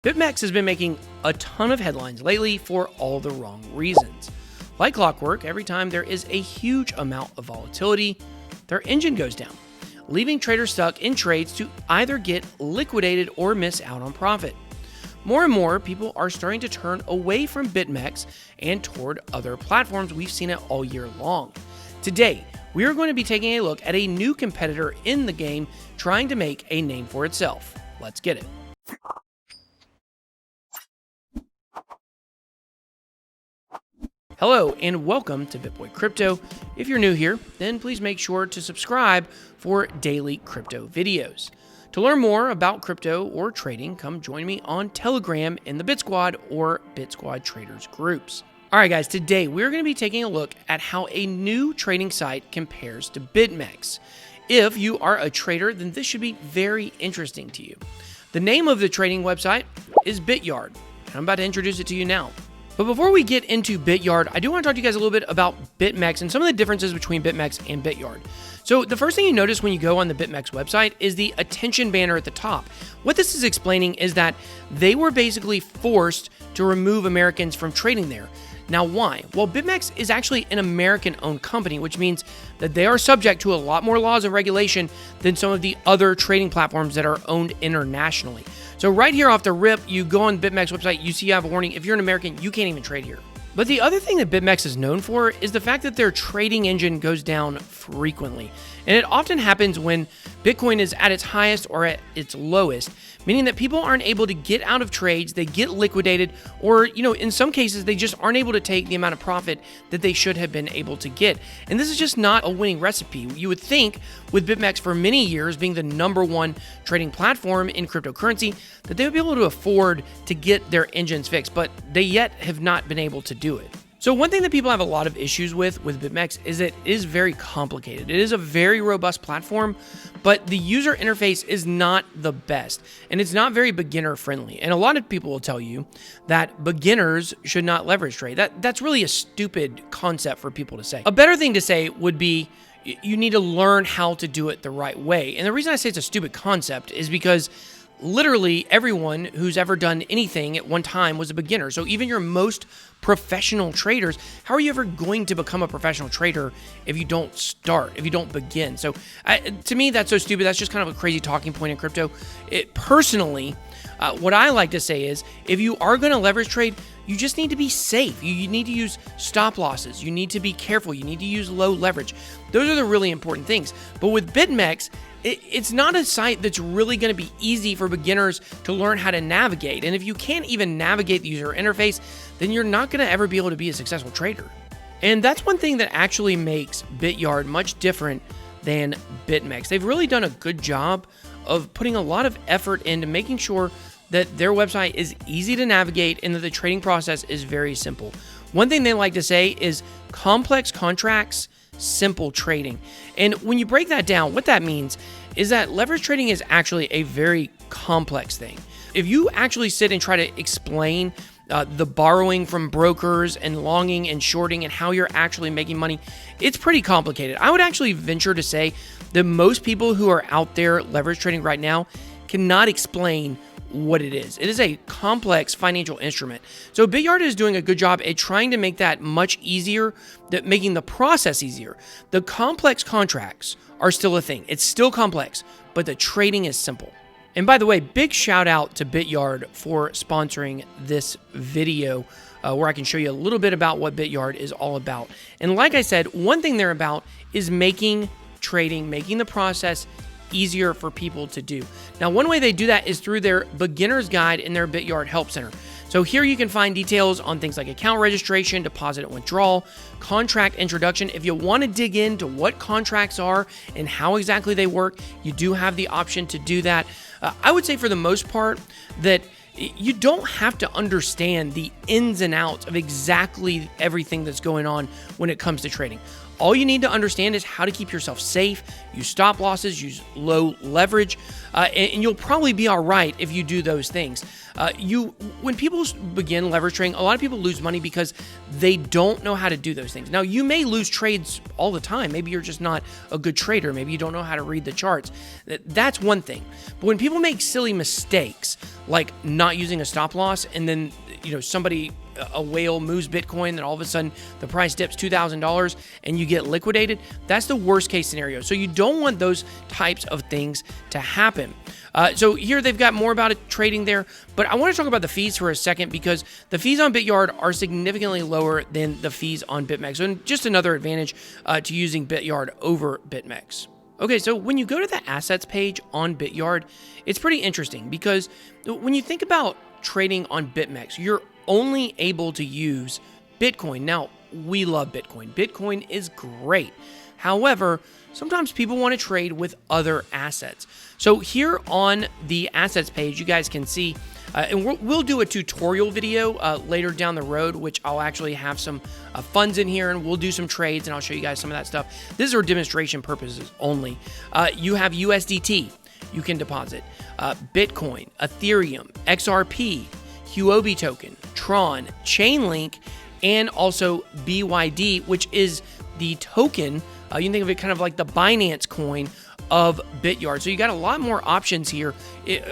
BitMex has been making a ton of headlines lately for all the wrong reasons. Like clockwork, every time there is a huge amount of volatility, their engine goes down, leaving traders stuck in trades to either get liquidated or miss out on profit. More and more people are starting to turn away from BitMex and toward other platforms. We've seen it all year long. Today, we are going to be taking a look at a new competitor in the game trying to make a name for itself. Let's get it. Hello and welcome to BitBoy Crypto. If you're new here, then please make sure to subscribe for daily crypto videos. To learn more about crypto or trading, come join me on Telegram in the Bit Squad or Bit Squad Traders groups. All right, guys, today we're going to be taking a look at how a new trading site compares to BitMex. If you are a trader, then this should be very interesting to you. The name of the trading website is BitYard, and I'm about to introduce it to you now. But before we get into BitYard, I do want to talk to you guys a little bit about BitMex and some of the differences between BitMex and BitYard. So the first thing you notice when you go on the BitMex website is the attention banner at the top. What this is explaining is that they were basically forced to remove Americans from trading there. Now, why? Well, BitMex is actually an American-owned company, which means that they are subject to a lot more laws and regulation than some of the other trading platforms that are owned internationally. So right here off the rip, you go on BitMex website, you see you have a warning. If you're an American, you can't even trade here. But the other thing that BitMex is known for is the fact that their trading engine goes down frequently. And it often happens when Bitcoin is at its highest or at its lowest, meaning that people aren't able to get out of trades, they get liquidated, or, in some cases, they just aren't able to take the amount of profit that they should have been able to get. And this is just not a winning recipe. You would think with BitMex for many years being the #1 trading platform in cryptocurrency, that they would be able to afford to get their engines fixed, but they yet have not been able to do it. So one thing that people have a lot of issues with BitMex is that it is very complicated. It is a very robust platform, but the user interface is not the best, and it's not very beginner friendly. And a lot of people will tell you that beginners should not leverage trade. That's really a stupid concept for people to say. A better thing to say would be you need to learn how to do it the right way. And the reason I say it's a stupid concept is because literally everyone who's ever done anything at one time was a beginner. So even your most professional traders, how are you ever going to become a professional trader if you don't start, if you don't begin? So to me, that's so stupid. That's just kind of a crazy talking point in crypto. Personally, what I like to say is if you are going to leverage trade, you just need to be safe. You need to use stop losses. You need to be careful. You need to use low leverage. Those are the really important things. But with BitMex, it's not a site that's really going to be easy for beginners to learn how to navigate. And if you can't even navigate the user interface, then you're not going to ever be able to be a successful trader. And that's one thing that actually makes BitYard much different than BitMex. They've really done a good job of putting a lot of effort into making sure that their website is easy to navigate and that the trading process is very simple. One thing they like to say is complex contracts, simple trading. And when you break that down, what that means is that leverage trading is actually a very complex thing. If you actually sit and try to explain the borrowing from brokers and longing and shorting and how you're actually making money, it's pretty complicated. I would actually venture to say that most people who are out there leverage trading right now cannot explain what it is. It is a complex financial instrument. So BitYard is doing a good job at trying to make that much easier, making the process easier. The complex contracts are still a thing. It's still complex, but the trading is simple. And by the way, big shout out to BitYard for sponsoring this video where I can show you a little bit about what BitYard is all about. And like I said, one thing they're about is making trading, making the process easier for people to do. Now, one way they do that is through their beginner's guide in their BitYard Help Center. So here you can find details on things like account registration, deposit and withdrawal, contract introduction. If you want to dig into what contracts are and how exactly they work, you do have the option to do that. I would say for the most part that you don't have to understand the ins and outs of exactly everything that's going on when it comes to trading. All you need to understand is how to keep yourself safe, use stop losses, use low leverage, and you'll probably be all right if you do those things. When people begin leverage trading, a lot of people lose money because they don't know how to do those things. Now, you may lose trades all the time. Maybe you're just not a good trader. Maybe you don't know how to read the charts. That's one thing. But when people make silly mistakes, like not using a stop loss, and then a whale moves Bitcoin, and all of a sudden the price dips $2,000 and you get liquidated, that's the worst case scenario. So you don't want those types of things to happen. So here they've got more about trading there, but I want to talk about the fees for a second, because the fees on BitYard are significantly lower than the fees on BitMex. And just another advantage to using BitYard over BitMex. Okay, so when you go to the assets page on BitYard, it's pretty interesting, because when you think about trading on BitMex, you're only able to use Bitcoin. Now, we love Bitcoin. Bitcoin is great. However, sometimes people want to trade with other assets. So here on the assets page, you guys can see, and we'll do a tutorial video later down the road, which I'll actually have some funds in here, and we'll do some trades, and I'll show you guys some of that stuff. This is for demonstration purposes only. You have USDT. You can deposit Bitcoin, Ethereum, XRP, BYD Token, Tron, Chainlink, and also BYD, which is the token. You can think of it kind of like the Binance coin of BitYard. So you got a lot more options here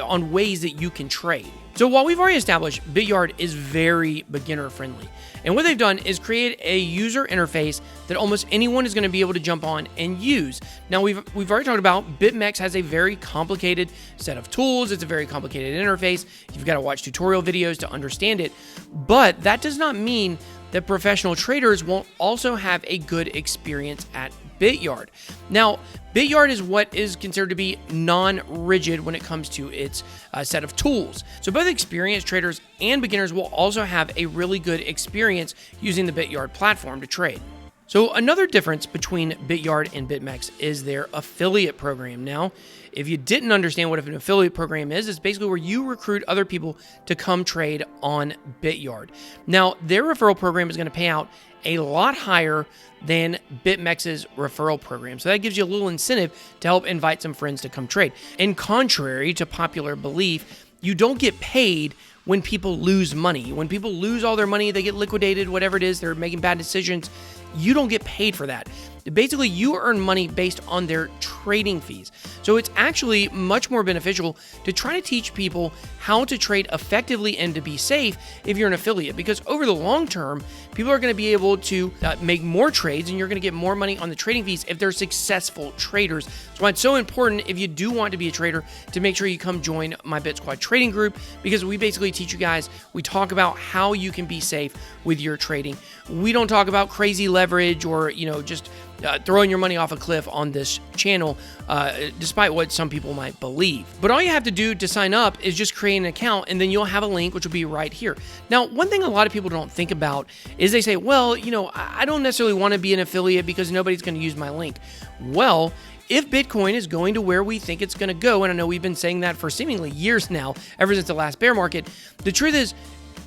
on ways that you can trade. So while we've already established BitYard is very beginner friendly, and what they've done is create a user interface that almost anyone is going to be able to jump on and use. Now we've already talked about BitMex has a very complicated set of tools. It's a very complicated interface. You've got to watch tutorial videos to understand it, but that does not mean that professional traders won't also have a good experience at BitYard. Now, BitYard is what is considered to be non-rigid when it comes to its set of tools. So both experienced traders and beginners will also have a really good experience using the BitYard platform to trade. So another difference between BitYard and BitMex is their affiliate program. Now, if you didn't understand what an affiliate program is, it's basically where you recruit other people to come trade on BitYard. Now, their referral program is going to pay out a lot higher than BitMex's referral program. So that gives you a little incentive to help invite some friends to come trade. And contrary to popular belief, you don't get paid when people lose money. When people lose all their money, they get liquidated, whatever it is, they're making bad decisions, you don't get paid for that. Basically, you earn money based on their trading fees. So it's actually much more beneficial to try to teach people how to trade effectively and to be safe if you're an affiliate, because over the long term, people are going to be able to make more trades, and you're going to get more money on the trading fees if they're successful traders. So it's so important, if you do want to be a trader, to make sure you come join my BitSquad trading group, because we basically teach you guys, we talk about how you can be safe with your trading. We don't talk about crazy leverage or, just throwing your money off a cliff on this channel, despite what some people might believe. But all you have to do to sign up is just create an account, and then you'll have a link, which will be right here. Now, one thing a lot of people don't think about is they say, well, I don't necessarily want to be an affiliate because nobody's going to use my link. Well, if Bitcoin is going to where we think it's going to go, and I know we've been saying that for seemingly years now, ever since the last bear market, the truth is,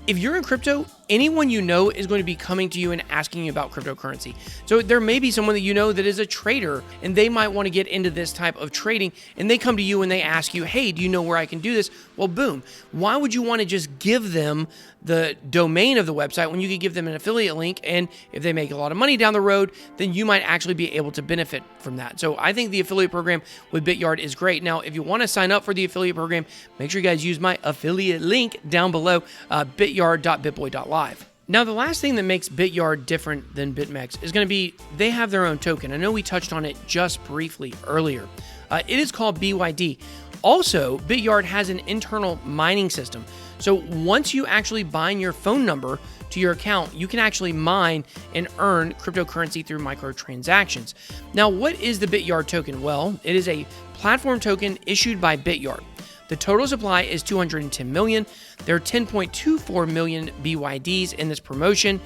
if you're in crypto, anyone you know is going to be coming to you and asking you about cryptocurrency. So there may be someone that you know that is a trader, and they might want to get into this type of trading, and they come to you and they ask you, hey, do you know where I can do this? Well, boom. Why would you want to just give them the domain of the website when you could give them an affiliate link? And if they make a lot of money down the road, then you might actually be able to benefit from that. So I think the affiliate program with BitYard is great. Now, if you want to sign up for the affiliate program, make sure you guys use my affiliate link down below, bityard.bitboy.live. Now, the last thing that makes BitYard different than BitMex is going to be they have their own token. I know we touched on it just briefly earlier. It is called BYD. Also, BitYard has an internal mining system. So once you actually bind your phone number to your account, you can actually mine and earn cryptocurrency through microtransactions. Now, what is the BitYard token? Well, it is a platform token issued by BitYard. The total supply is 210 million. There are 10.24 million BYDs in this promotion.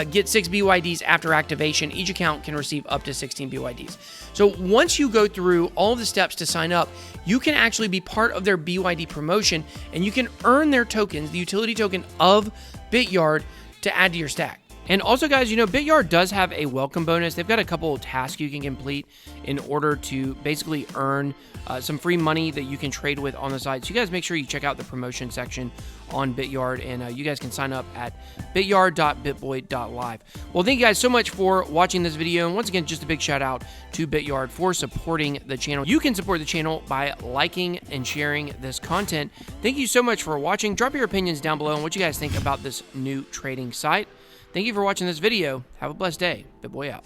Get 6 BYDs after activation. Each account can receive up to 16 BYDs. So once you go through all the steps to sign up, you can actually be part of their BYD promotion, and you can earn their tokens, the utility token of BitYard, to add to your stack. And also, guys, BitYard does have a welcome bonus. They've got a couple of tasks you can complete in order to basically earn some free money that you can trade with on the site. So you guys make sure you check out the promotion section on BitYard, and you guys can sign up at bityard.bitboy.live. Well, thank you guys so much for watching this video. And once again, just a big shout out to BitYard for supporting the channel. You can support the channel by liking and sharing this content. Thank you so much for watching. Drop your opinions down below on what you guys think about this new trading site. Thank you for watching this video. Have a blessed day. BitBoy out.